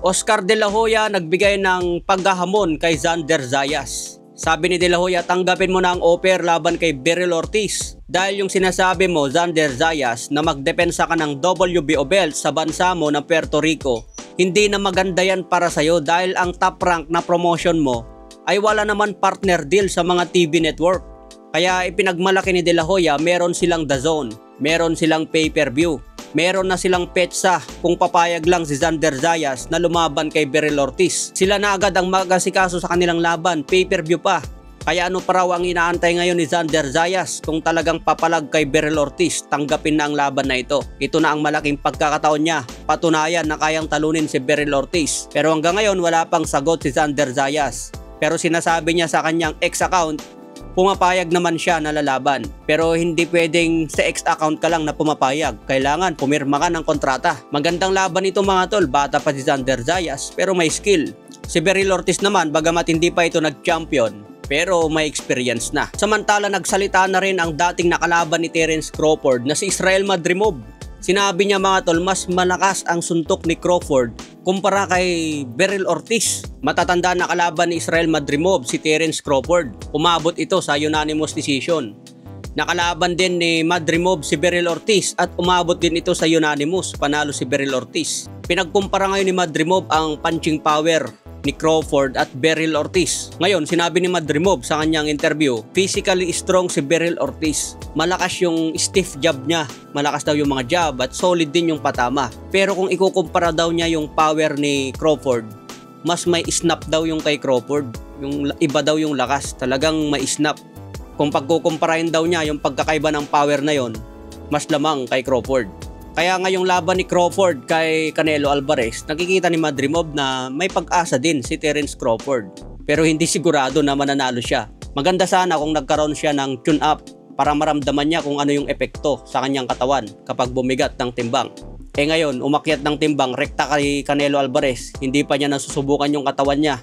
Oscar De La Hoya nagbigay ng paghahamon kay Xander Zayas. Sabi ni De La Hoya, tanggapin mo na ang offer laban kay Beryl Ortiz. Dahil yung sinasabi mo, Xander Zayas, na magdepensa ka ng WBO belt sa bansa mo ng Puerto Rico, hindi na maganda yan para sa'yo dahil ang top rank na promotion mo ay wala naman partner deal sa mga TV network. Kaya ipinagmalaki ni De La Hoya, meron silang DAZN, meron silang pay-per-view, meron na silang petsa kung papayag lang si Xander Zayas na lumaban kay Beryl Ortiz. Sila na agad ang mag-asikaso sa kanilang laban, pay-per-view pa. Kaya ano pa raw ang inaantay ngayon ni Xander Zayas kung talagang papalag kay Beryl Ortiz, tanggapin na ang laban na ito. Ito na ang malaking pagkakataon niya, patunayan na kayang talunin si Beryl Ortiz. Pero hanggang ngayon wala pang sagot si Xander Zayas. Pero sinasabi niya sa kanyang X account, pumapayag naman siya na lalaban. Pero hindi pwedeng sa X account ka lang na pumapayag. Kailangan pumirma ka ng kontrata. Magandang laban ito mga tol. Bata pa si Xander Zayas pero may skill. Si Beryl Ortiz naman, bagamat hindi pa ito nag-champion, pero may experience na. Samantala nagsalita na rin ang dating nakalaban ni Terence Crawford na si Israel Madrimov. Sinabi niya mga tol, mas malakas ang suntok ni Crawford kumpara kay Beryl Ortiz. Matatanda na kalaban ni Israel Madrimov si Terence Crawford. Umabot ito sa unanimous decision. Nakalaban din ni Madrimov si Beryl Ortiz at umabot din ito sa unanimous. Panalo si Beryl Ortiz. Pinagkumpara ngayon ni Madrimov ang punching power ni Crawford at Beryl Ortiz. Ngayon, sinabi ni Madrimov sa kanyang interview, physically strong si Beryl Ortiz. Malakas yung stiff jab niya, malakas daw yung mga jab at solid din yung patama. Pero kung ikukumpara daw niya yung power ni Crawford, mas may snap daw yung kay Crawford. Yung iba daw yung lakas, talagang may snap. Kung pagkukumparahin daw niya yung pagkakaiba ng power na yon, mas lamang kay Crawford. Kaya ngayong laban ni Crawford kay Canelo Alvarez, nakikita ni Madrimov na may pag-asa din si Terence Crawford. Pero hindi sigurado na mananalo siya. Maganda sana kung nagkaroon siya ng tune-up para maramdaman niya kung ano yung epekto sa kanyang katawan kapag bumigat ng timbang. Eh ngayon, umakyat ng timbang, rekta kay Canelo Alvarez, hindi pa niya nasusubukan yung katawan niya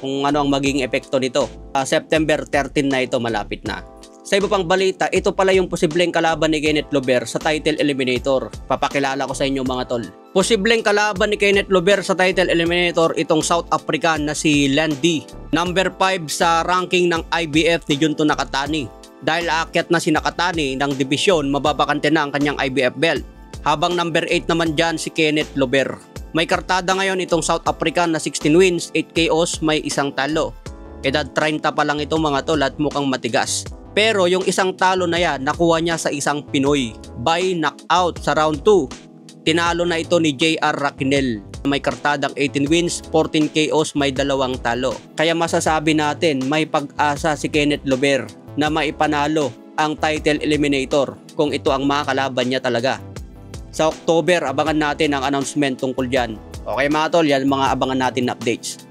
kung ano ang magiging epekto nito. September 13 na ito, malapit na. Sa iba pang balita, ito pala yung posibleng kalaban ni Kenneth Lover sa title eliminator. Papakilala ko sa inyo mga tol. Posibleng kalaban ni Kenneth Lover sa title eliminator itong South African na si Landy. Number 5 sa ranking ng IBF ni Junto Nakatani. Dahil aakyat na si Nakatani ng dibisyon, mababakante na ang kanyang IBF belt. Habang number 8 naman dyan si Kenneth Lover. May kartada ngayon itong South African na 16 wins, 8 KOs, may isang talo. Edad 30 pa lang ito mga tol at mukhang matigas. Pero yung isang talo na yan, nakuha niya sa isang Pinoy by knockout sa round 2. Tinalo na ito ni JR Raquel. May kartadang 18 wins, 14 KOs, may 2 talo. Kaya masasabi natin may pag-asa si Kenneth Lover na maipanalo ang title eliminator kung ito ang makakalaban niya talaga. Sa October, abangan natin ang announcement tungkol dyan. Okay mga tol, yan mga abangan natin na updates.